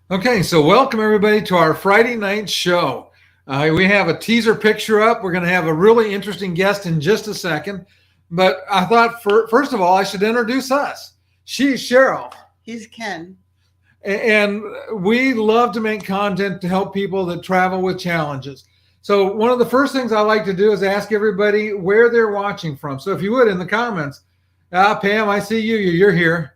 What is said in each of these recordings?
Okay, so welcome everybody to our Friday night show. We have a teaser picture up. We're going to have a really interesting guest in just a second. But I thought, first of all, I should introduce us. She's Cheryl. He's Ken. And we love to make content to help people that travel with challenges. So, one of the first things I like to do is ask everybody where they're watching from. So, if you would, in the comments, Pam, I see you. You're here.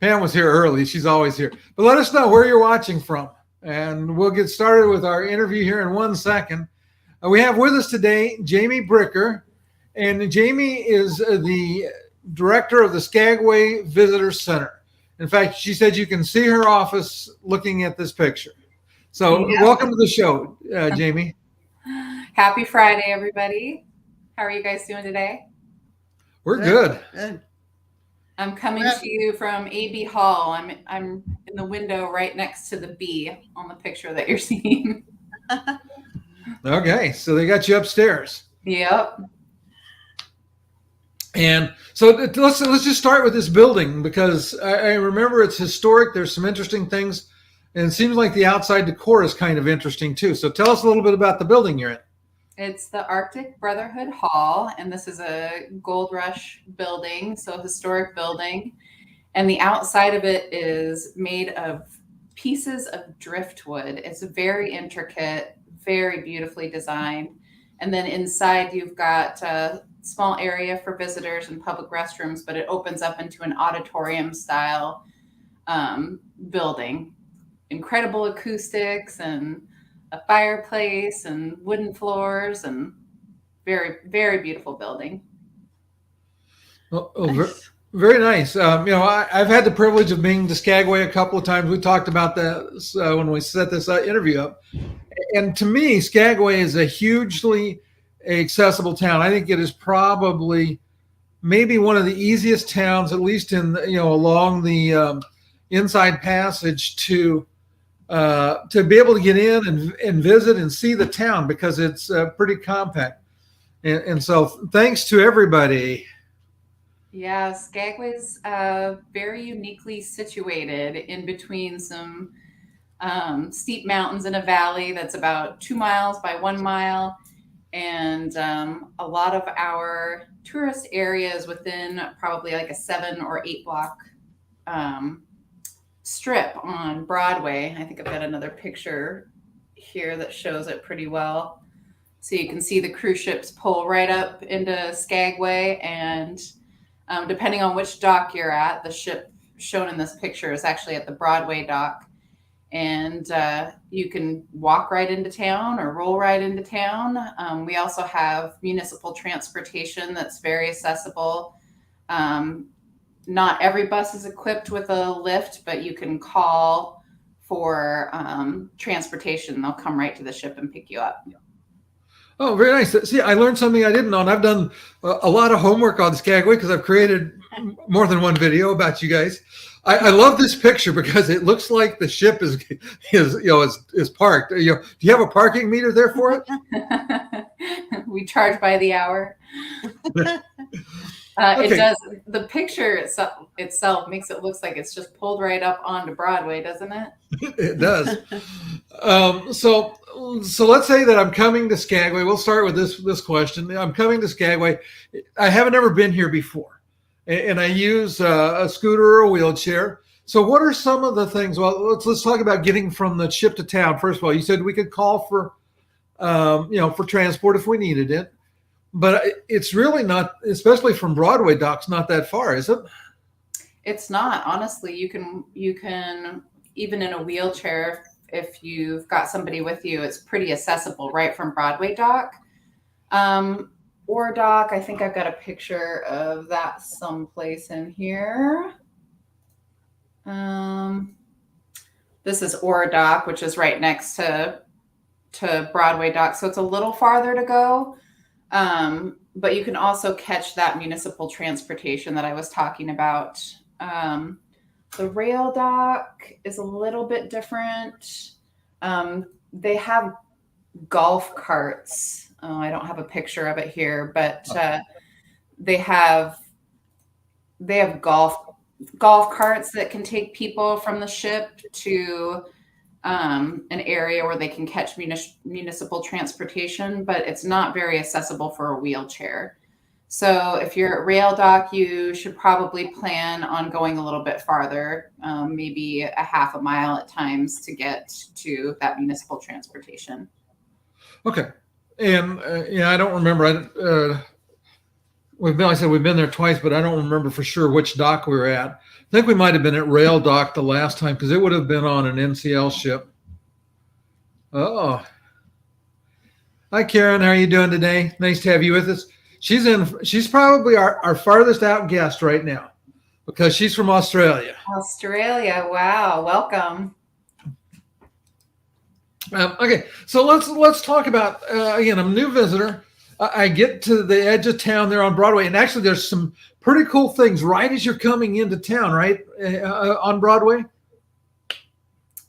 Pam was here early. She's always here. But let us know where you're watching from. And we'll get started with our interview here in 1 second. We have with us today Jaime Bricker. And Jaime is the director of the Skagway Visitor Center. In fact, she said you can see her office looking at this picture. So welcome to the show, Jaime. Happy Friday, everybody. How are you guys doing today? We're good. I'm coming to you from AB Hall. I'm in the window right next to the B on the picture that you're seeing. Okay, so they got you upstairs. Yep. And so let's just start with this building because I remember it's historic. There's some interesting things, and it seems like the outside decor is kind of interesting too. So tell us a little bit about the building you're in. It's the Arctic Brotherhood Hall, and this is a Gold Rush building, so a historic building. And the outside of it is made of pieces of driftwood. It's very intricate, very beautifully designed. And then inside you've got a small area for visitors and public restrooms, but it opens up into an auditorium style building. Incredible acoustics and a fireplace and wooden floors and very, very beautiful building. Nice. Very nice. I've had the privilege of being to Skagway a couple of times. We talked about that when we set this interview up. And to me, Skagway is a hugely accessible town. I think it is probably maybe one of the easiest towns, at least in along the Inside Passage, to be able to get in and visit and see the town because it's pretty compact. And so thanks to everybody. Yeah, Skagway's very uniquely situated in between some steep mountains in a valley that's about 2 miles by 1 mile. And a lot of our tourist areas within probably like a 7 or 8 block strip on Broadway. I think I've got another picture here that shows it pretty well. So you can see the cruise ships pull right up into Skagway, and depending on which dock you're at, the ship shown in this picture is actually at the Broadway dock. And you can walk right into town or roll right into town. We also have municipal transportation that's very accessible. Not every bus is equipped with a lift, but you can call for transportation. They'll come right to the ship and pick you up. Oh, very nice. See, I learned something I didn't know, and I've done a lot of homework on Skagway because I've created more than one video about you guys. I love this picture because it looks like the ship is parked. Do you have a parking meter there for it? We charge by the hour. Okay. It does. The picture itself makes it look like it's just pulled right up onto Broadway, doesn't it? It does. So let's say that I'm coming to Skagway. We'll start with this question. I'm coming to Skagway. I haven't ever been here before, and I use a scooter or a wheelchair. So what are some of the things? Well, let's talk about getting from the ship to town. First of all, you said we could call for transport if we needed it. But it's really not, especially from Broadway docks, not that far, is it? It's not. Honestly, you can even in a wheelchair, if you've got somebody with you, it's pretty accessible right from Broadway dock. Or dock, I think I've got a picture of that someplace in here. This is Ore Dock, which is right next to Broadway dock, so it's a little farther to go. But you can also catch that municipal transportation that I was talking about. The rail dock is a little bit different. They have golf carts. I don't have a picture of it here, but they have golf carts that can take people from the ship to an area where they can catch municipal transportation, but it's not very accessible for a wheelchair. So if you're at Rail Dock, you should probably plan on going a little bit farther, maybe a half a mile at times to get to that municipal transportation. Okay. And I don't remember. We've been there twice, but I don't remember for sure which dock we were at. I think we might have been at Rail Dock the last time because it would have been on an NCL ship. Oh. Hi, Karen. How are you doing today? Nice to have you with us. She's probably our farthest out guest right now because she's from Australia. Australia. Wow. Welcome. Okay. So let's talk about, again, I'm a new visitor. I get to the edge of town there on Broadway, and actually there's some pretty cool things right as you're coming into town, right? On Broadway.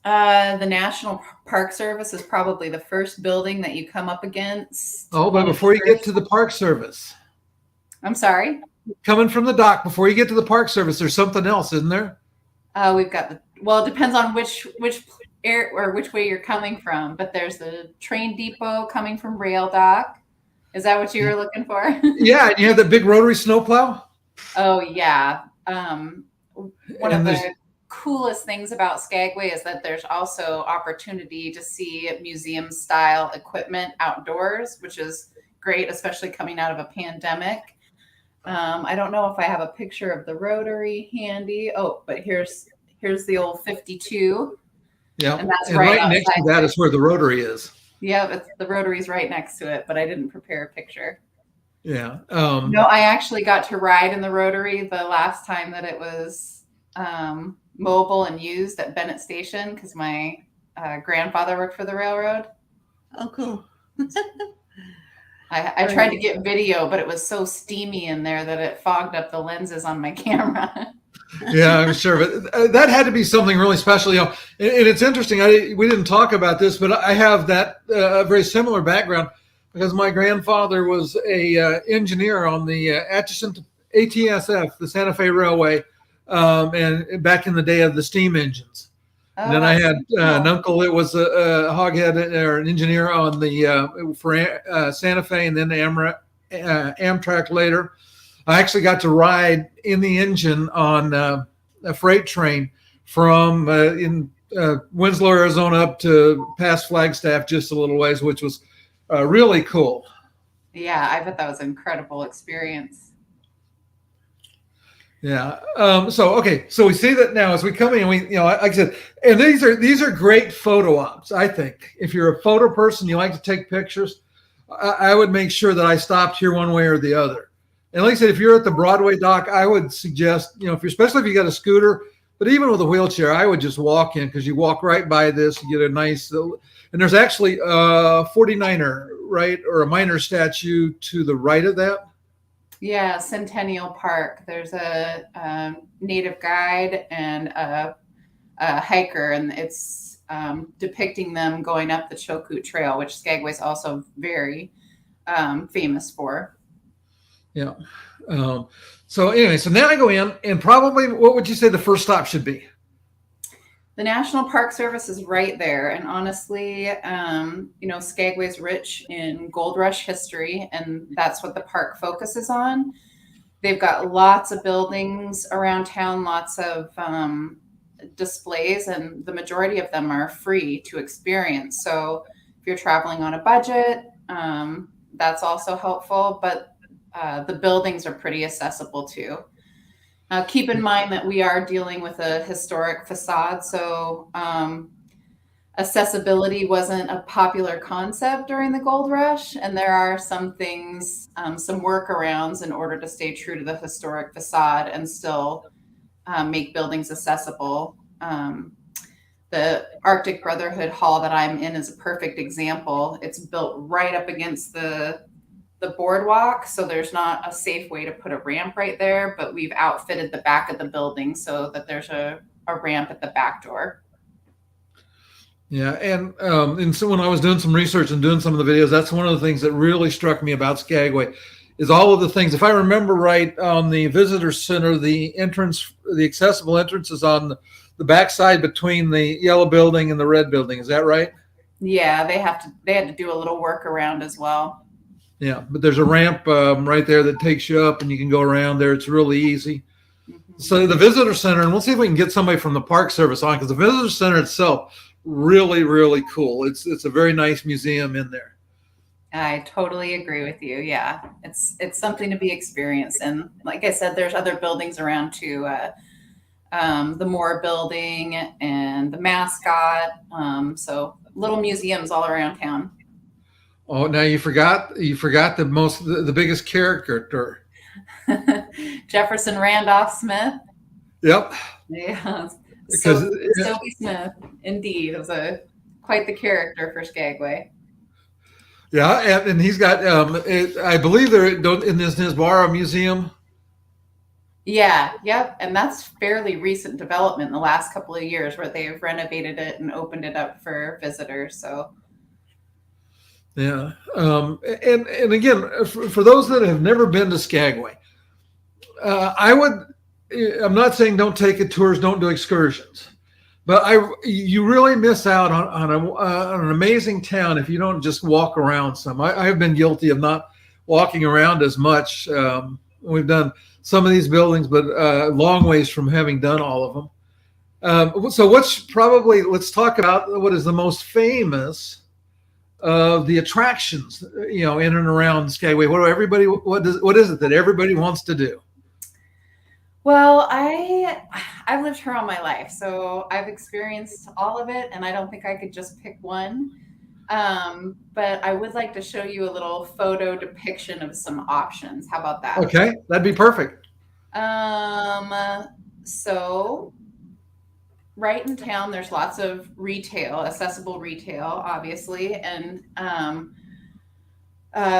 The National Park Service is probably the first building that you come up against. Oh, but before you get to the Park Service. I'm sorry? Coming from the dock, before you get to the Park Service, there's something else, isn't there? We've got it depends on which way you're coming from, but there's the train depot coming from Rail Dock. Is that what you were looking for? Yeah, and you have the big rotary snowplow. Oh, yeah. One of the coolest things about Skagway is that there's also opportunity to see museum style equipment outdoors, which is great, especially coming out of a pandemic. I don't know if I have a picture of the rotary handy. Oh, but here's the old 52. Yeah, and that's right next to that is where the rotary is. Yeah, the rotary's right next to it, but I didn't prepare a picture. Yeah. No, I actually got to ride in the rotary the last time that it was mobile and used at Bennett Station because my grandfather worked for the railroad. Oh, cool. I tried to get video, but it was so steamy in there that it fogged up the lenses on my camera. Yeah, I'm sure, but that had to be something really special. And it's interesting. We didn't talk about this, but I have that very similar background because my grandfather was a engineer on the ATSF, the Santa Fe Railway, and back in the day of the steam engines. And then I had an uncle that was a hoghead or an engineer on the for Santa Fe, and then Amtrak later. I actually got to ride in the engine on a freight train from Winslow, Arizona, up to past Flagstaff, just a little ways, which was really cool. Yeah, I bet that was an incredible experience. Yeah. So we see that now as we come in. We, like I said, and these are great photo ops. I think if you're a photo person, you like to take pictures. I would make sure that I stopped here one way or the other. And like I said, if you're at the Broadway dock, I would suggest, especially if you got a scooter, but even with a wheelchair, I would just walk in because you walk right by this, you get a nice, and there's actually a 49er, right, or a miner statue to the right of that. Yeah, Centennial Park. There's a native guide and a hiker, and it's depicting them going up the Chilkoot Trail, which Skagway's also very famous for. Yeah. So now I go in, and probably what would you say the first stop should be? The National Park Service is right there. And honestly, Skagway's rich in gold rush history, and that's what the park focuses on. They've got lots of buildings around town, lots of displays, and the majority of them are free to experience. So if you're traveling on a budget, that's also helpful. But the buildings are pretty accessible too. Keep in mind that we are dealing with a historic facade, so accessibility wasn't a popular concept during the gold rush, and there are some things, some workarounds in order to stay true to the historic facade and still make buildings accessible. The Arctic Brotherhood Hall that I'm in is a perfect example. It's built right up against the boardwalk, so there's not a safe way to put a ramp right there, but we've outfitted the back of the building so that there's a ramp at the back door. Yeah, and so when I was doing some research and doing some of the videos, that's one of the things that really struck me about Skagway is all of the things. If I remember right, on the visitor center, the accessible entrance is on the backside between the yellow building and the red building. Is that right? Yeah, they had to do a little work around as well. Yeah, but there's a ramp right there that takes you up, and you can go around there. It's really easy. Mm-hmm. So the visitor center, and we'll see if we can get somebody from the Park Service on, because the visitor center itself, really, really cool. It's a very nice museum in there. I totally agree with you. Yeah, it's something to be experienced. And like I said, there's other buildings around too. The Moore Building and the Mascot. So little museums all around town. Oh, now you forgot the biggest character. Jefferson Randolph Smith. Yep. Yeah. Because Sophie Smith, indeed, was quite the character for Skagway. Yeah, and he's got I believe they're in this Nisbara Museum. Yeah, yep, and that's fairly recent development in the last couple of years, where they've renovated it and opened it up for visitors. So yeah, and again, for those that have never been to Skagway, I'm not saying don't take tours, don't do excursions, but you really miss out on an amazing town if you don't just walk around some. I've been guilty of not walking around as much. We've done some of these buildings, but long ways from having done all of them. So let's talk about what is the most famous of the attractions, in and around Skagway. What is it that everybody wants to do? Well, I've lived here all my life, so I've experienced all of it, and I don't think I could just pick one. But I would like to show you a little photo depiction of some options. How about that? Okay, that'd be perfect. So right in town, there's lots of accessible retail, obviously, and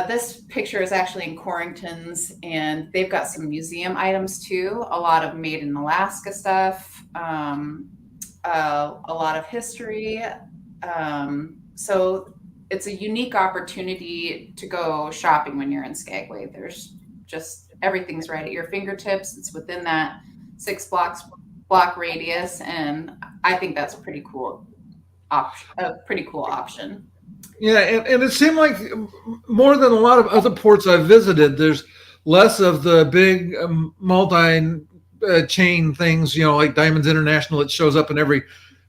this picture is actually in Corrington's, and they've got some museum items too. A lot of made in Alaska stuff, a lot of history. So it's a unique opportunity to go shopping when you're in Skagway. There's just everything's right at your fingertips. It's within that 6 block radius, and I think that's a pretty cool option. Yeah, and it seemed like more than a lot of other ports I've visited, there's less of the big multi-chain things, like Diamonds International that shows up in every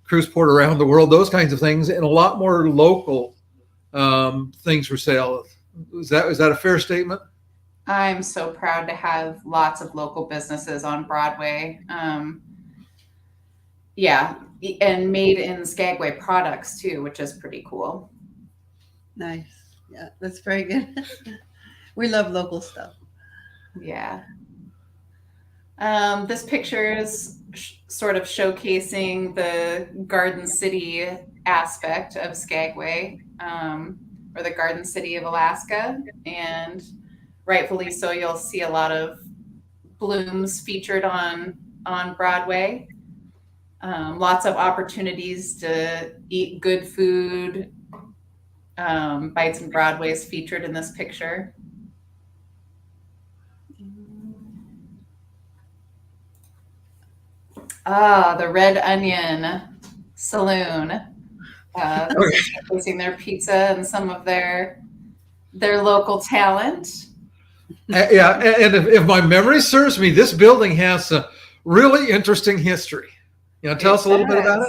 cruise port around the world, those kinds of things, and a lot more local things for sale. Is that a fair statement? I'm so proud to have lots of local businesses on Broadway. Yeah, and made in Skagway products too, which is pretty cool. Nice. Yeah, that's very good. We love local stuff. Yeah. This picture is sort of showcasing the Garden City aspect of Skagway, or the Garden City of Alaska. And rightfully so, you'll see a lot of blooms featured on Broadway. Lots of opportunities to eat good food. Bites and Broadway is featured in this picture. The Red Onion Saloon. Showcasing their pizza and some of their local talent. Yeah, and if my memory serves me, this building has a really interesting history. Tell us a little bit about it.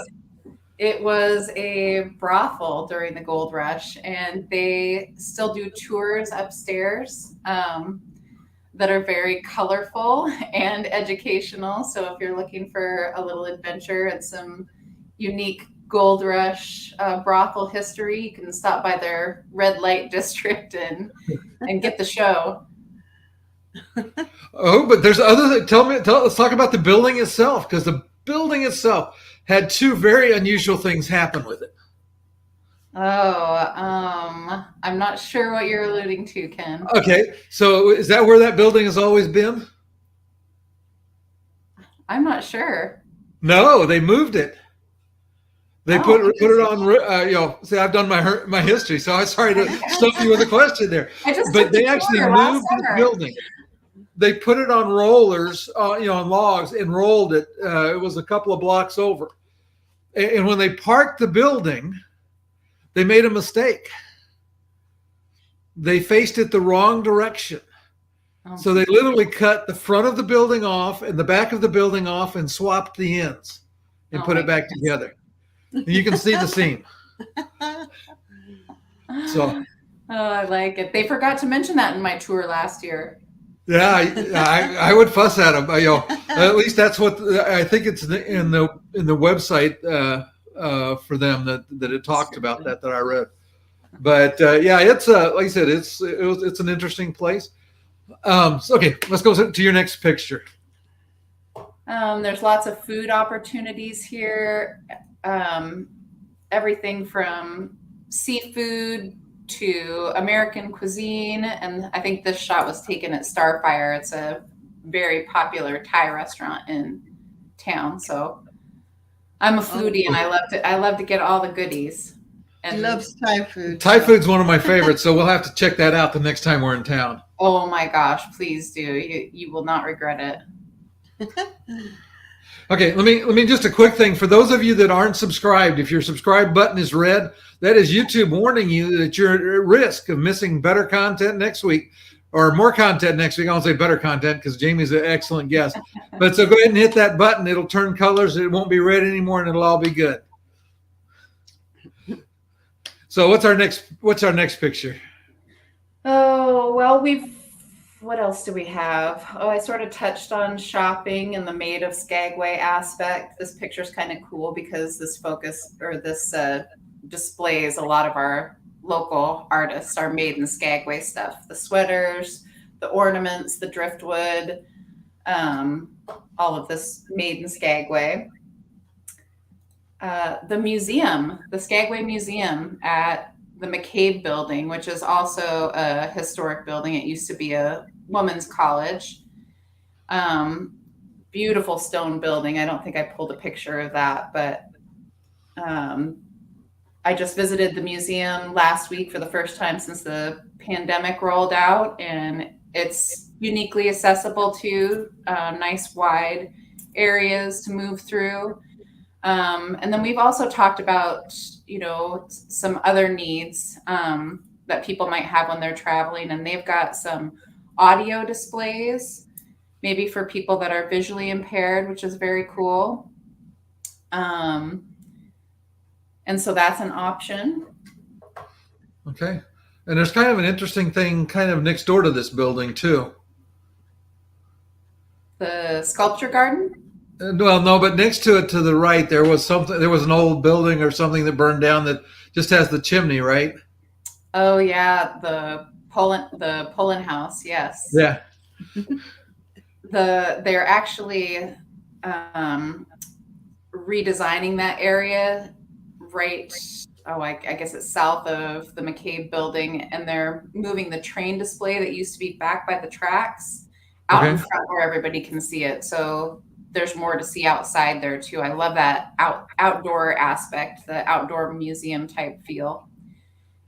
It was a brothel during the gold rush, and they still do tours upstairs that are very colorful and educational. So if you're looking for a little adventure and some unique gold rush brothel history, you can stop by their red light district and get the show. Oh, but there's let's talk about the building itself, because the building itself had two very unusual things happen with it. I'm not sure what you're alluding to, Ken. Okay, so is that where that building has always been? I'm not sure. No, they moved it. They put it on. See, I've done my history, so I'm sorry to stump you with a question there. But they actually moved the building. they put it on rollers, on logs, and rolled it. It was a couple of blocks over. And when they parked the building, they made a mistake. They faced it the wrong direction. Oh. So they literally cut the front of the building off and the back of the building off and swapped the ends and put it back together. And you can see the seam. So, I like it. They forgot to mention that in my tour last year. yeah, I would fuss at them. At least that's what I think it's in the website for them that it talked about that I read. But yeah, it's like I said, it's an interesting place. Okay, let's go to your next picture. There's lots of food opportunities here. Everything from seafood to American cuisine. And I think this shot was taken at Starfire. It's a very popular Thai restaurant in town. So I'm a foodie and I love to get all the goodies. And he loves Thai food. Thai food's one of my favorites, so we'll have to check that out the next time we're in town. Oh my gosh, please do. You will not regret it. Okay, let me just a quick thing for those of you that aren't subscribed. If your subscribe button is red, that is YouTube warning you that you're at risk of missing better content next week, or more content next week. I won't say better content because Jamie's an excellent guest. But so go ahead and hit that button. It'll turn colors. It won't be red anymore, and it'll all be good. So what's our next picture? Oh, well, what else do we have? Oh, I sort of touched on shopping and the Made of Skagway aspect. This picture's kind of cool because this displays a lot of our local artists, our Made in Skagway stuff. The sweaters, the ornaments, the driftwood, all of this Made in Skagway. The museum, the Skagway Museum at the McCabe building, which is also a historic building. It used to be a women's college. Beautiful stone building. I don't think I pulled a picture of that, but I just visited the museum last week for the first time since the pandemic rolled out, and it's uniquely accessible to nice wide areas to move through. And then we've also talked about, some other needs that people might have when they're traveling, and they've got some audio displays, maybe for people that are visually impaired, which is very cool. And so that's an option. Okay. And there's kind of an interesting thing kind of next door to this building too. The sculpture garden? Well, no, but next to it to the right, there was an old building or something that burned down that just has the chimney, right? Oh yeah, the Pullen house, yes. Yeah. They're actually redesigning that area right. Oh, I guess it's south of the McCabe building, and they're moving the train display that used to be back by the tracks out in front where everybody can see it. So there's more to see outside there too. I love that outdoor aspect, the outdoor museum type feel.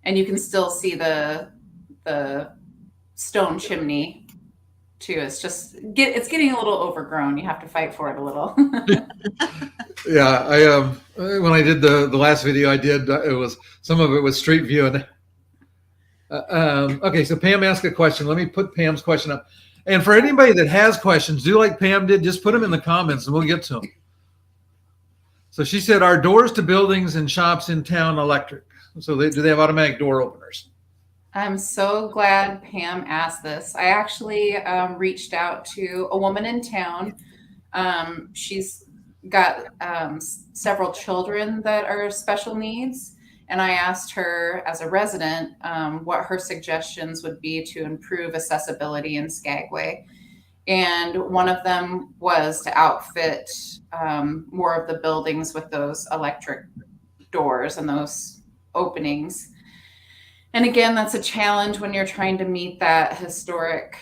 And you can still see the stone chimney too. It's getting a little overgrown. You have to fight for it a little. Yeah, I when I did the last video I did, some of it was street view. And okay, so Pam asked a question. Let me put Pam's question up. And for anybody that has questions, do like Pam did, just put them in the comments and we'll get to them. So she said, are doors to buildings and shops in town electric? So do they have automatic door openers? I'm so glad Pam asked this. I actually reached out to a woman in town. She's got several children that are special needs. And I asked her as a resident what her suggestions would be to improve accessibility in Skagway. And one of them was to outfit more of the buildings with those electric doors and those openings. And again, that's a challenge when you're trying to meet that historic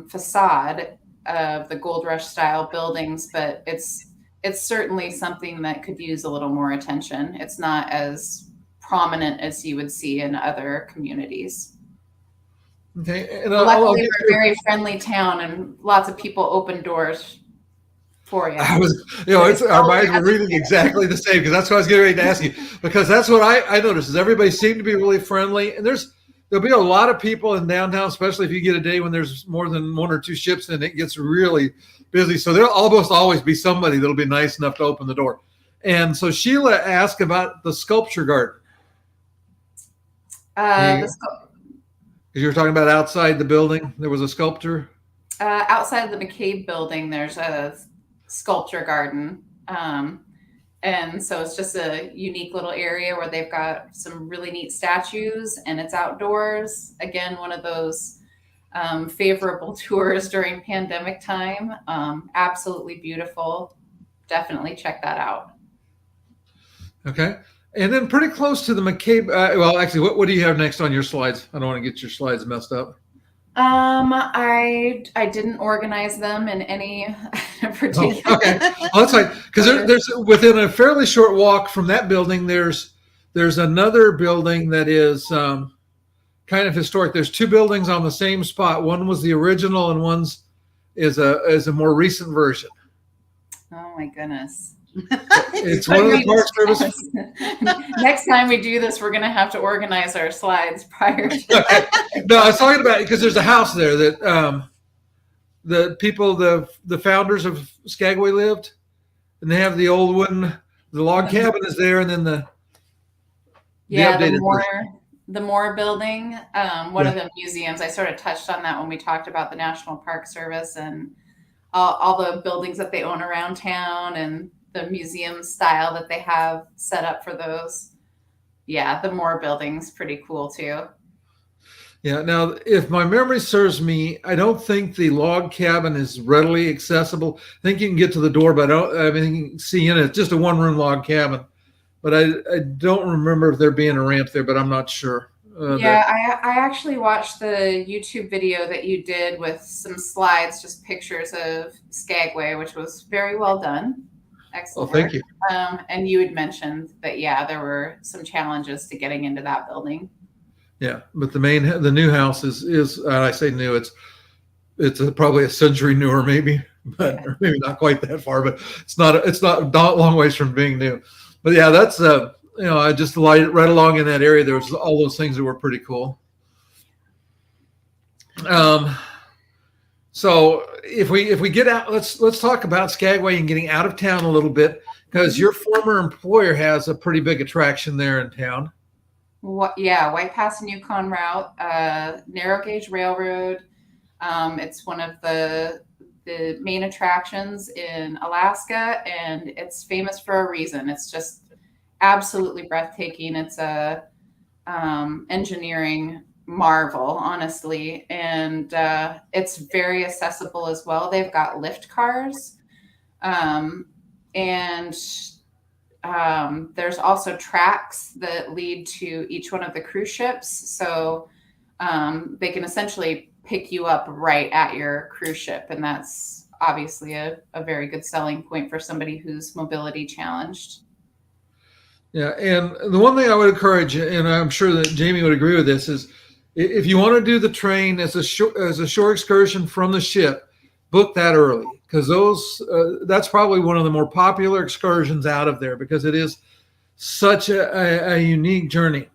facade of the Gold Rush style buildings, but it's certainly something that could use a little more attention. It's not as prominent as you would see in other communities. Okay, and I'll Luckily, get we're a to very friendly town, and lots of people open doors for you. I was, it's our minds were reading exactly the same because that's what I was getting ready to ask you. Because that's what I noticed is everybody seemed to be really friendly, and there'll be a lot of people in downtown, especially if you get a day when there's more than one or two ships and it gets really busy. So there'll almost always be somebody that'll be nice enough to open the door. And so Sheila asked about the sculpture garden. The You were talking about outside the building, there was a sculpture. outside of the McCabe building, there's a sculpture garden. And so it's just a unique little area where they've got some really neat statues, and it's outdoors. Again, one of those favorable tours during pandemic time. Absolutely beautiful. Definitely check that out. Okay. And then pretty close to the McCabe. Well, actually, what do you have next on your slides? I don't want to get your slides messed up. I didn't organize them in any particular. Oh, okay, well, that's fine because there's within a fairly short walk from that building. There's another building that is kind of historic. There's two buildings on the same spot. One was the original, and one's is a more recent version. Oh my goodness. It's one of the Park Service. Next time we do this, we're going to have to organize our slides prior to. No, I was talking about it because there's a house there that the people, the founders of Skagway lived, and they have the old wooden, the log cabin is there, and then the the Moore building, one of the museums. I sort of touched on that when we talked about the National Park Service and all the buildings that they own around town and the museum style that they have set up for those. Yeah, the Moore building's pretty cool too. Yeah. Now, if my memory serves me, I don't think the log cabin is readily accessible. I think you can get to the door, but I mean, you can see in it. It's just a one-room log cabin. But I don't remember there being a ramp there, but I'm not sure. I actually watched the YouTube video that you did with some slides, just pictures of Skagway, which was very well done. Excellent. Oh, thank you. And you had mentioned that, there were some challenges to getting into that building. Yeah, but the new house is I say new, it's probably a century newer, maybe, but or maybe not quite that far, but it's not long ways from being new. But yeah, that's I just right along in that area. There was all those things that were pretty cool. So if we get out, let's talk about Skagway and getting out of town a little bit, because your former employer has a pretty big attraction there in town. White Pass and Yukon route, narrow gauge railroad. It's one of the main attractions in Alaska, and it's famous for a reason. It's just absolutely breathtaking. It's a engineering marvel, honestly, and it's very accessible as well. They've got lift cars, and there's also tracks that lead to each one of the cruise ships, so they can essentially pick you up right at your cruise ship, and that's obviously a very good selling point for somebody who's mobility challenged. Yeah, and the one thing I would encourage, and I'm sure that Jamie would agree with this, is if you want to do the train as a shore excursion from the ship, book that early, because that's probably one of the more popular excursions out of there, because it is such a unique journey.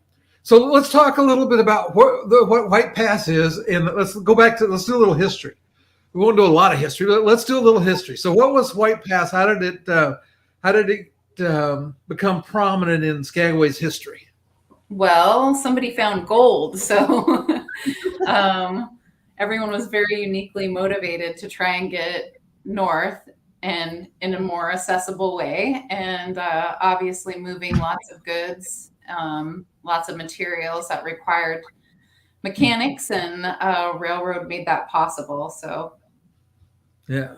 So let's talk a little bit about what White Pass is, and let's do a little history. We won't do a lot of history, but let's do a little history. So what was White Pass? How did it become prominent in Skagway's history? Well, somebody found gold, so everyone was very uniquely motivated to try and get north and in a more accessible way, and obviously moving lots of goods, lots of materials that required mechanics, and railroad made that possible. So yeah.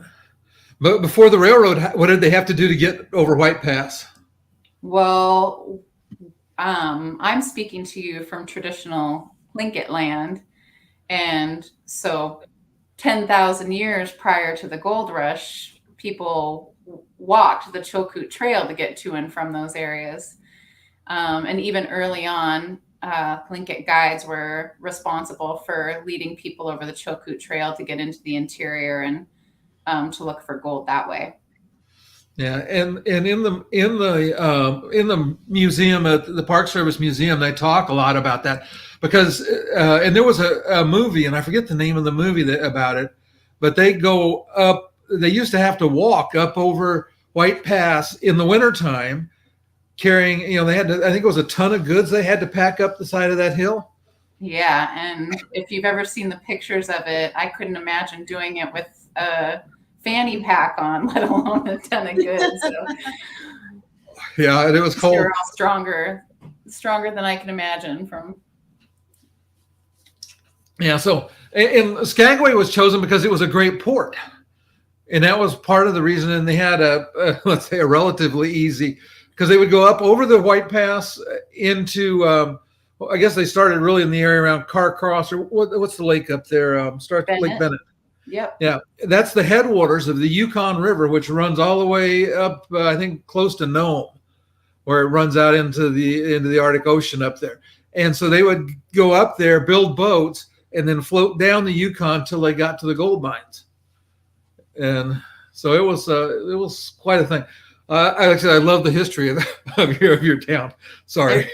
But before the railroad, what did they have to do to get over White Pass? Well, I'm speaking to you from traditional Tlingit land. And so 10,000 years prior to the gold rush, people walked the Chilkoot Trail to get to and from those areas. And even early on, Tlingit guides were responsible for leading people over the Chilkoot Trail to get into the interior and to look for gold that way. Yeah, and in the museum at the Park Service Museum, they talk a lot about that because and there was a movie, and I forget the name of the movie about it, but they go up. They used to have to walk up over White Pass in the wintertime, carrying, they had to, I think it was a ton of goods they had to pack up the side of that hill. Yeah, and if you've ever seen the pictures of it, I couldn't imagine doing it with a fanny pack on, let alone a ton of goods. So yeah, and it was cold. They're all stronger than I can imagine from. Yeah, so and Skagway was chosen because it was a great port, and that was part of the reason. And they had let's say a relatively easy, because they would go up over the White Pass into. I guess they started really in the area around Carcross, or what's the lake up there? Lake Bennett. Yep. Yeah, that's the headwaters of the Yukon River, which runs all the way up, I think, close to Nome, where it runs out into the Arctic Ocean up there. And so they would go up there, build boats, and then float down the Yukon till they got to the gold mines. And so it was quite a thing. Actually, I love the history of your town. Sorry.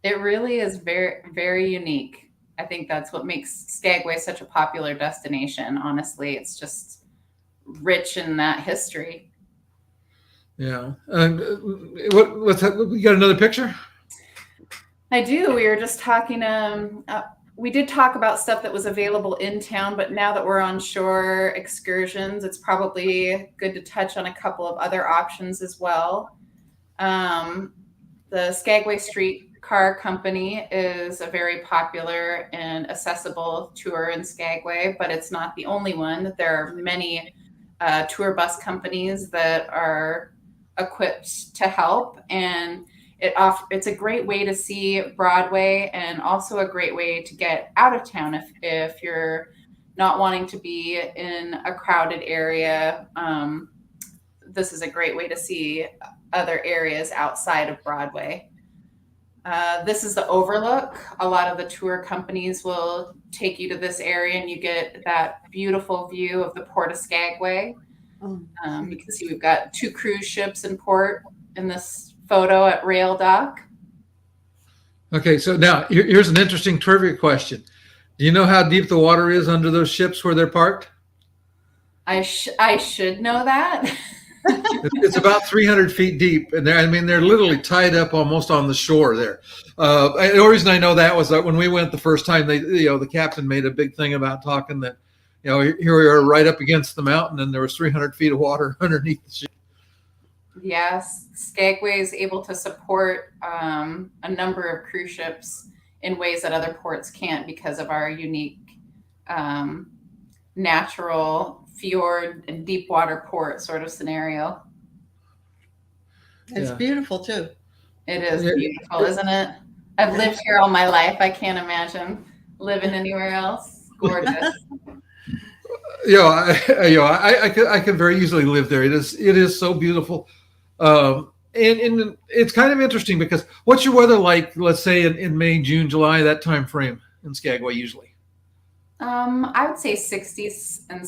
It really is very, very unique. I think that's what makes Skagway such a popular destination. Honestly, it's just rich in that history. Yeah. And we got another picture? I do. We were just talking. We did talk about stuff that was available in town, but now that we're on shore excursions, it's probably good to touch on a couple of other options as well. The Skagway Streetcar Company is a very popular and accessible tour in Skagway, but it's not the only one. There are many tour bus companies that are equipped to help, and it's a great way to see Broadway, and also a great way to get out of town if you're not wanting to be in a crowded area. This is a great way to see other areas outside of Broadway. This is the overlook. A lot of the tour companies will take you to this area, and you get that beautiful view of the Port of Skagway. You can see we've got 2 cruise ships in port in this photo at Rail Dock. Okay, so now here's an interesting trivia question. Do you know how deep the water is under those ships where they're parked? I should know that. It's about 300 feet deep, and they're literally tied up almost on the shore there. The reason I know that was that when we went the first time, the captain made a big thing about talking that, here we are right up against the mountain, and there was 300 feet of water underneath the ship. Yes, Skagway is able to support a number of cruise ships in ways that other ports can't because of our unique natural fjord and deep water port sort of scenario. It's beautiful too. It is beautiful, isn't it? I've lived here all my life. I can't imagine living anywhere else. Gorgeous. I could very easily live there. It is so beautiful. And it's kind of interesting because what's your weather like, let's say in May, June, July, that time frame in Skagway usually? I would say 60s, and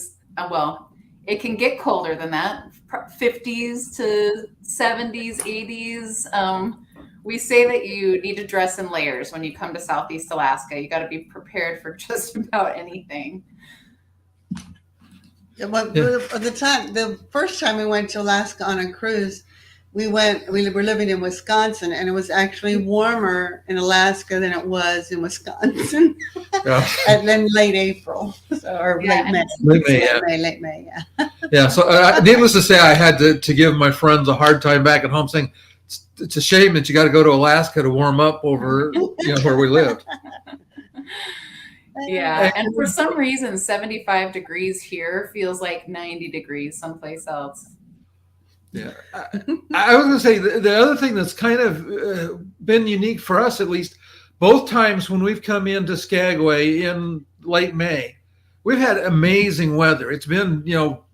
well, it can get colder than that, 50s to 70s, 80s. We say that you need to dress in layers when you come to Southeast Alaska. You got to be prepared for just about anything. The first time we went to Alaska on a cruise, we were living in Wisconsin, and it was actually warmer in Alaska than it was in Wisconsin. And then late April, late May. Late May, yeah. Yeah, so needless to say, I had to give my friends a hard time back at home, saying it's a shame that you got to go to Alaska to warm up over where we lived. Yeah, and for some reason, 75 degrees here feels like 90 degrees someplace else. Yeah, I was going to say the other thing that's kind of been unique for us, at least, both times when we've come into Skagway in late May, we've had amazing weather. It's been,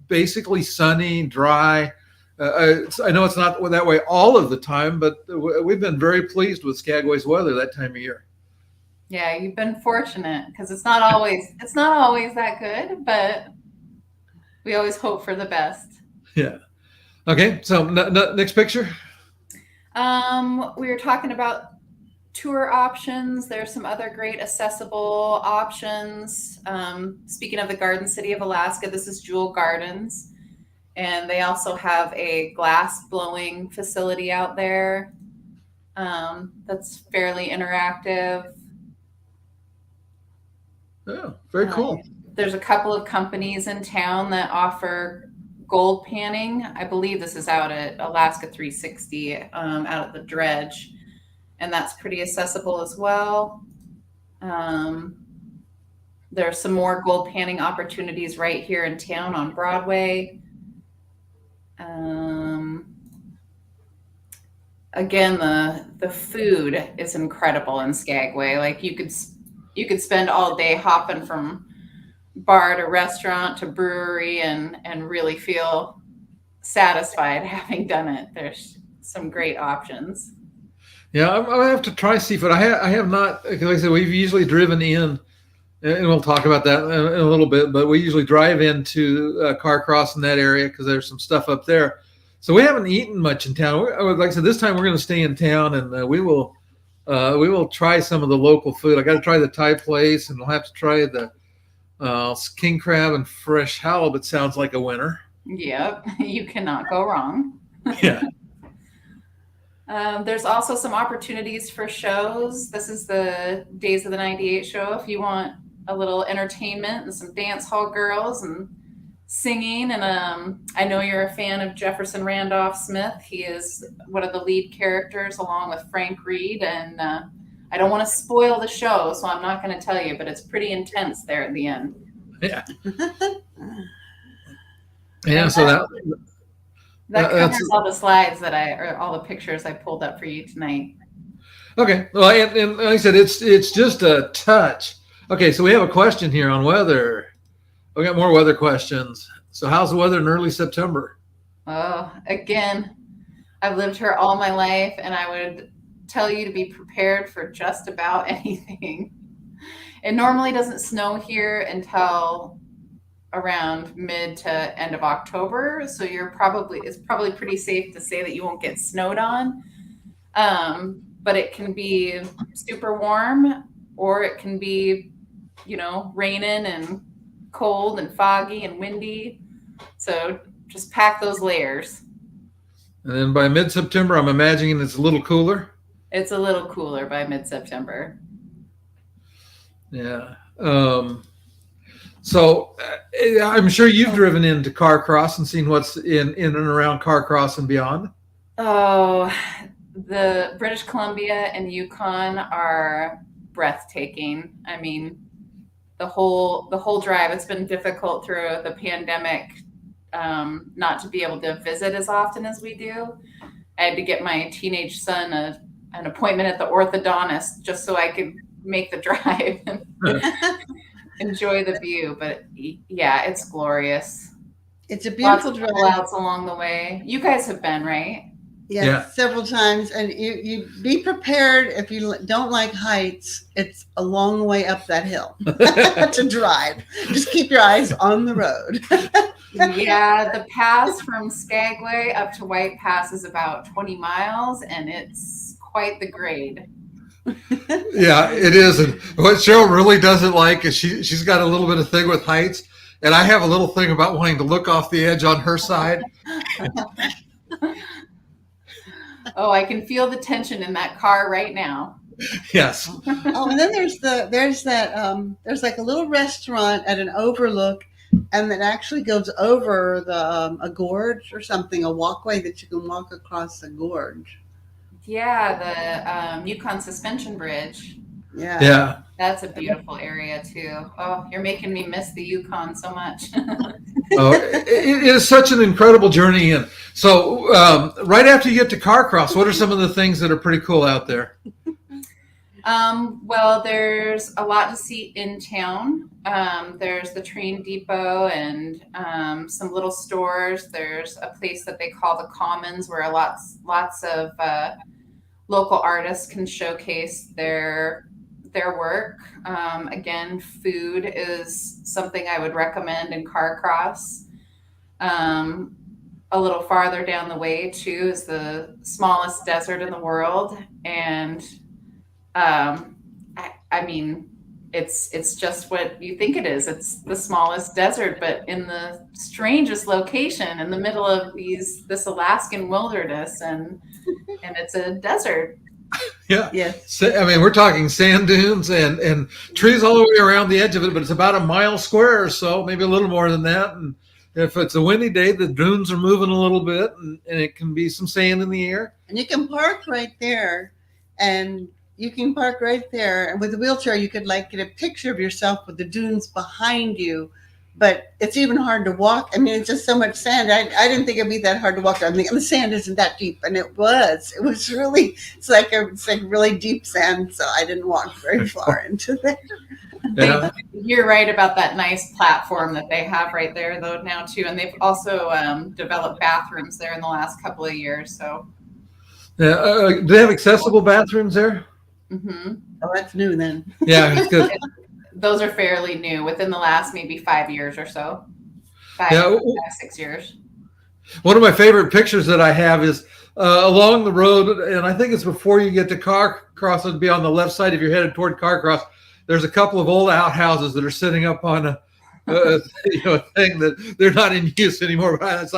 basically sunny, dry. I know it's not that way all of the time, but we've been very pleased with Skagway's weather that time of year. Yeah, you've been fortunate because it's not always that good, but we always hope for the best. Yeah. Okay. So next picture. We were talking about tour options. There's some other great accessible options. Speaking of the Garden City of Alaska, this is Jewel Gardens, and they also have a glass blowing facility out there that's fairly interactive. Oh, very cool. There's a couple of companies in town that offer gold panning. I believe this is out at Alaska 360, out at the Dredge, and that's pretty accessible as well. There's some more gold panning opportunities right here in town on Broadway. Again, the food is incredible in Skagway. Like you could spend all day hopping from bar to restaurant to brewery and really feel satisfied having done it. There's some great options. Yeah, I have to try seafood. I have not. Like I said, we've usually driven in, and we'll talk about that in a little bit. But we usually drive into Carcross in that area because there's some stuff up there. So we haven't eaten much in town. Like I said, this time we're going to stay in town, and we will try some of the local food. I got to try the Thai place, and we'll have to try the king crab and fresh halibut. Sounds like a winner. Yep, you cannot go wrong. Yeah. There's also some opportunities for shows. This is the Days of the 98 show. If you want a little entertainment and some dance hall girls and singing. And I know you're a fan of Jefferson Randolph Smith. He is one of the lead characters along with Frank Reed. And I don't want to spoil the show, so I'm not going to tell you, but it's pretty intense there at the end. Yeah. Yeah. So that covers all the slides or all the pictures I pulled up for you tonight. Okay. Well, and like I said, it's just a touch. Okay. So we have a question here on weather. We got more weather questions. So how's the weather in early September? Oh, again, I've lived here all my life, and I would tell you to be prepared for just about anything. It normally doesn't snow here until around mid to end of October, so it's probably pretty safe to say that you won't get snowed on. But it can be super warm, or it can be, raining and cold and foggy and windy. So just pack those layers. And then by mid-September, I'm imagining it's a little cooler. It's a little cooler by mid-September. Yeah. So I'm sure you've driven into Carcross and seen what's in and around Carcross and beyond. Oh, the British Columbia and Yukon are breathtaking. I mean, the whole drive, it's been difficult through the pandemic not to be able to visit as often as we do. I had to get my teenage son an appointment at the orthodontist just so I could make the drive and enjoy the view. But yeah, it's glorious. It's a beautiful drive. Lots along the way. You guys have been, right? Yes, yeah. Several times. And you be prepared if you don't like heights. It's a long way up that hill to drive. Just keep your eyes on the road. Yeah, the pass from Skagway up to White Pass is about 20 miles, and it's quite the grade. Yeah, it is. And what Cheryl really doesn't like is she's got a little bit of thing with heights, and I have a little thing about wanting to look off the edge on her side. Oh, I can feel the tension in that car right now. Yes. Oh, and then there's like a little restaurant at an overlook, and that actually goes over a gorge or something, a walkway that you can walk across the gorge. Yeah, the Yukon Suspension Bridge. Yeah. Yeah. That's a beautiful area too. Oh, you're making me miss the Yukon so much. Oh, it is such an incredible journey in. So right after you get to Carcross, what are some of the things that are pretty cool out there? Well, there's a lot to see in town. There's the train depot and some little stores. There's a place that they call the Commons where lots of local artists can showcase their their work. Again, food is something I would recommend in Carcross. A little farther down the way too is the smallest desert in the world, and I mean, it's just what you think it is. It's the smallest desert, but in the strangest location in the middle of this Alaskan wilderness, and it's a desert. Yeah. Yes. I mean, we're talking sand dunes and trees all the way around the edge of it, but it's about a mile square or so, maybe a little more than that. And if it's a windy day, the dunes are moving a little bit, and it can be some sand in the air. And you can park right there, and with a wheelchair, you could like get a picture of yourself with the dunes behind you. But it's even hard to walk. I mean, it's just so much sand. I didn't think it'd be that hard to walk. I mean, the sand isn't that deep, and it was. It was really. It's like really deep sand. So I didn't walk very far into there. Yeah. You're right about that nice platform that they have right there, though, now too. And they've also developed bathrooms there in the last couple of years. So, Do they have accessible bathrooms there? mm-hmm. Oh, that's new then. Yeah, it's good. Those are fairly new, within the last maybe 5 years or so. 6 years. One of my favorite pictures that I have is along the road, and I think it's before you get to Carcross. It'd be on the left side if you're headed toward Carcross. There's a couple of old outhouses that are sitting up on a thing that they're not in use anymore. But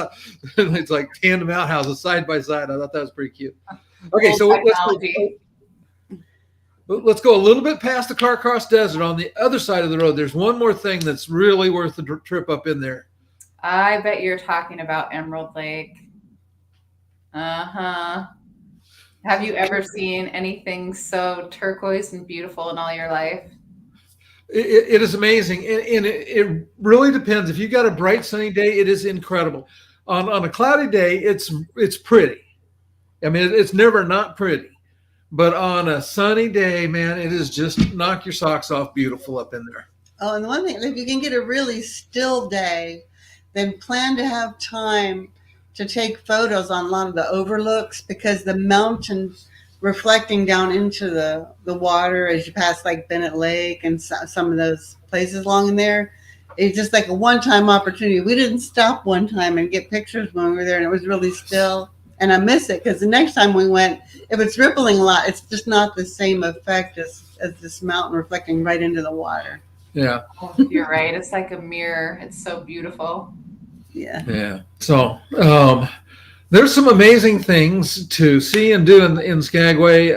it's like tandem outhouses side by side. I thought that was pretty cute. Okay, so let's go a little bit past the Carcross Desert. On the other side of the road, there's one more thing that's really worth the trip up in there. I bet you're talking about Emerald Lake. Uh-huh. Have you ever seen anything so turquoise and beautiful in all your life? It is amazing, and it really depends. If you got a bright sunny day, it is incredible. On a cloudy day, it's pretty. I mean, it's never not pretty. But on a sunny day, man, it is just knock your socks off beautiful up in there. Oh, and the one thing, if you can get a really still day, then plan to have time to take photos on a lot of the overlooks, because the mountains reflecting down into the water as you pass like Bennett Lake and some of those places along in there, it's just like a one-time opportunity. We didn't stop one time and get pictures when we were there, and it was really still. And I miss it, because the next time we went, if it's rippling a lot, it's just not the same effect as this mountain reflecting right into the water. Yeah. You're right. It's like a mirror. It's so beautiful. Yeah. Yeah. So there's some amazing things to see and do in Skagway.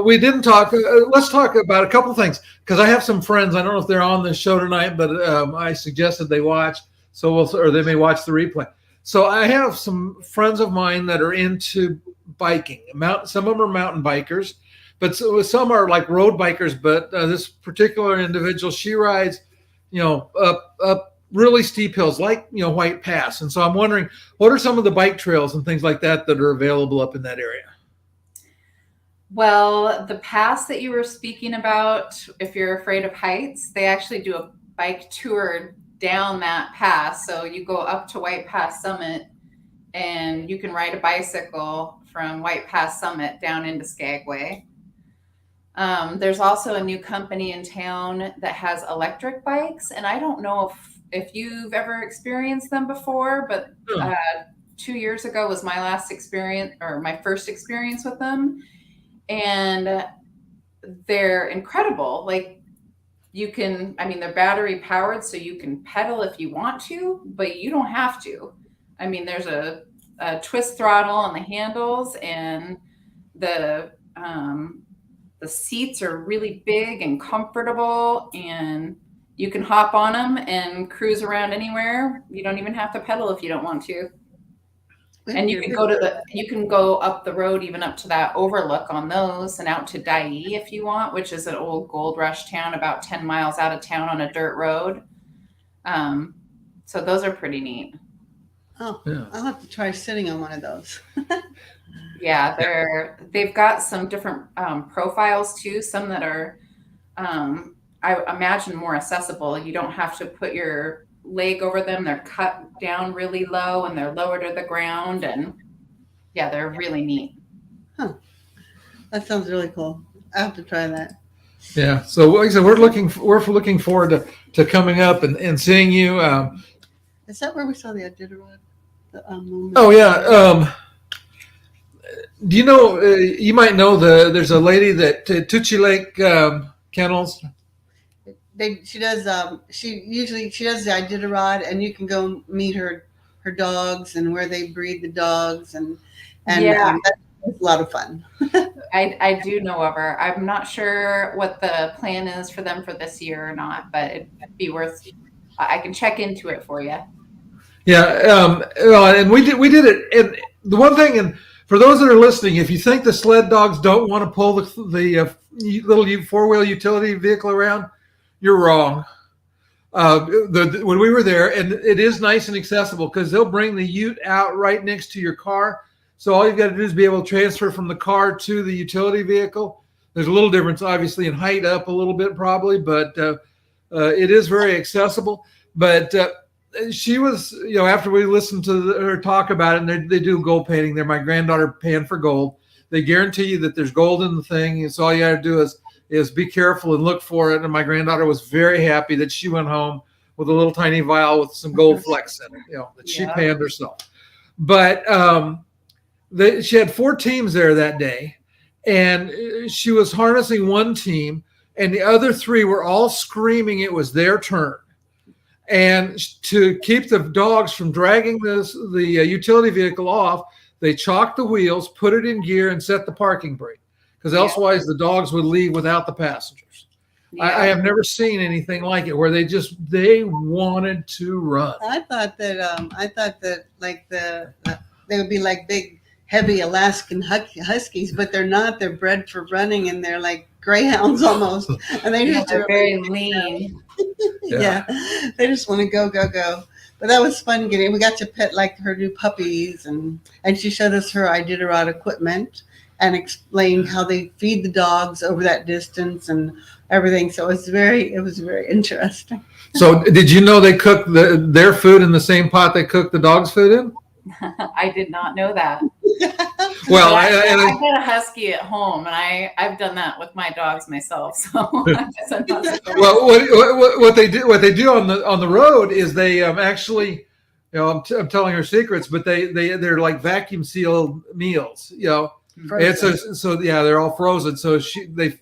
We didn't talk. Let's talk about a couple things, because I have some friends. I don't know if they're on this show tonight, but I suggested they watch. Or they may watch the replay. So I have some friends of mine that are into biking. Some of them are mountain bikers, but some are like road bikers. But this particular individual, she rides, up really steep hills like, White Pass. And so I'm wondering, what are some of the bike trails and things like that are available up in that area? Well, the pass that you were speaking about, if you're afraid of heights, they actually do a bike tour down that pass. So you go up to White Pass Summit, and you can ride a bicycle from White Pass Summit down into Skagway. There's also a new company in town that has electric bikes, and I don't know if you've ever experienced them before, but 2 years ago was my last experience, or my first experience with them, and they're incredible. Like, they're battery powered, so you can pedal if you want to, but you don't have to. I mean, there's a twist throttle on the handles, and the seats are really big and comfortable, and you can hop on them and cruise around anywhere. You don't even have to pedal if you don't want to. And you can go up the road, even up to that overlook on those, and out to Dyea if you want, which is an old gold rush town about 10 miles out of town on a dirt road. So those are pretty neat. Oh, yeah. I'll have to try sitting on one of those. Yeah, they've got some different profiles too. Some that are, I imagine, more accessible. You don't have to put your leg over them. They're cut down really low, and they're lower to the ground, and yeah, they're really neat. That sounds really cool. I have to try that. Yeah. So like I said, we're looking forward to coming up and seeing you. Is that where we saw the Iditarod? Oh yeah. Do you know? You might know there's a lady that Tucci Lake Kennels. She does. She does the Iditarod, and you can go meet her dogs and where they breed the dogs, and Yeah. that's a lot of fun. I do know of her. I'm not sure what the plan is for them for this year or not, but it'd be worth. I can check into it for you. Yeah, well, and we did it. And the one thing, and for those that are listening, if you think the sled dogs don't want to pull the little 4-wheel utility vehicle around, you're wrong. When we were there, and it is nice and accessible because they'll bring the ute out right next to your car. So all you've got to do is be able to transfer from the car to the utility vehicle. There's a little difference, obviously, in height up a little bit probably, but it is very accessible. But she was, after we listened to her talk about it, and they do gold painting there. My granddaughter panned for gold. They guarantee you that there's gold in the thing. And so all you got to do is be careful and look for it. And my granddaughter was very happy that she went home with a little tiny vial with some gold flecks in it, that she panned herself. But she had 4 teams there that day, and she was harnessing one team, and the other 3 were all screaming it was their turn. And to keep the dogs from dragging the utility vehicle off, they chalked the wheels, put it in gear, and set the parking brake, because otherwise the dogs would leave without the passengers. Yeah. I have never seen anything like it where they wanted to run. I thought that like they would be like big, heavy Alaskan huskies, but they're not. They're bred for running, and they're like greyhounds almost, and they just are very lean. Yeah, they just want to go. But that was fun getting. We got to pet like her new puppies, and she showed us her Iditarod equipment and explained how they feed the dogs over that distance and everything. So it was very interesting. So did you know they cook their food in the same pot they cook the dog's food in? I did not know that. Well, I've got a husky at home, and I've done that with my dogs myself. So well, what they do on the road is they actually, I'm telling her secrets, but they're like vacuum sealed meals, It's they're all frozen. So they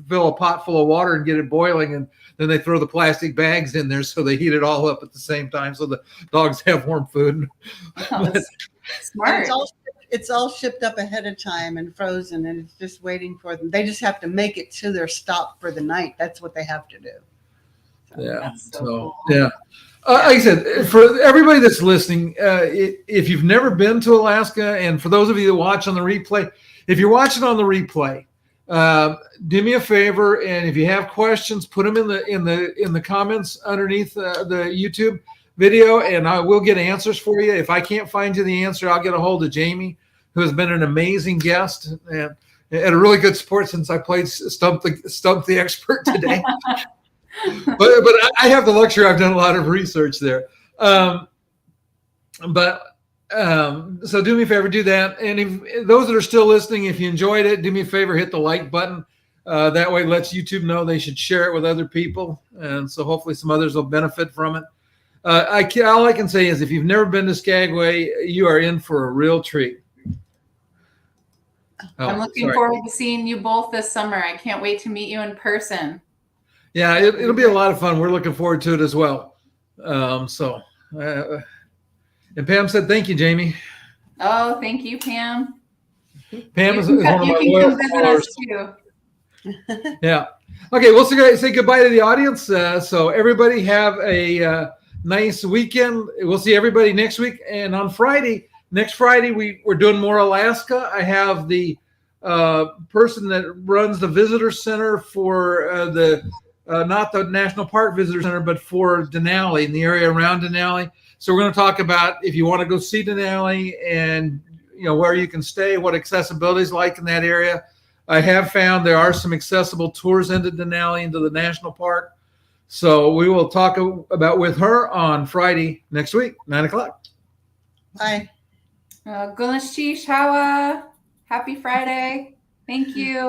fill a pot full of water and get it boiling, and then they throw the plastic bags in there so they heat it all up at the same time, so the dogs have warm food. Smart. It's all shipped up ahead of time and frozen, and it's just waiting for them. They just have to make it to their stop for the night. That's what they have to do. So yeah. Cool. Yeah. Like I said, for everybody that's listening, if you've never been to Alaska, and for those of you that watch on the replay, if you're watching on the replay, do me a favor, and if you have questions, put them in the comments underneath the YouTube video, and I will get answers for you. If I can't find you the answer, I'll get a hold of Jamie, who has been an amazing guest and a really good sport since I played Stump the Expert today. but I have the luxury. I've done a lot of research there. So do me a favor, do that. And if those that are still listening, if you enjoyed it, do me a favor, hit the like button. That way it lets YouTube know they should share it with other people. And so hopefully some others will benefit from it. All I can say is if you've never been to Skagway, you are in for a real treat. I'm looking forward to seeing you both this summer. I can't wait to meet you in person. Yeah, it'll be a lot of fun. We're looking forward to it as well. And Pam said, thank you, Jamie. Oh, thank you, Pam. Pam is one of my loyal followers. Too. Yeah. Okay, we'll say goodbye to the audience. So everybody have a nice weekend. We'll see everybody next week. And on next Friday, we're doing more Alaska. I have the person that runs the visitor center for not the National Park Visitor Center, but for Denali, in the area around Denali. So we're going to talk about if you want to go see Denali and where you can stay, what accessibility is like in that area. I have found there are some accessible tours into Denali, into the national park. So we will talk about with her on Friday next week, 9:00. Bye. Gulish Hawa. Happy Friday. Thank you.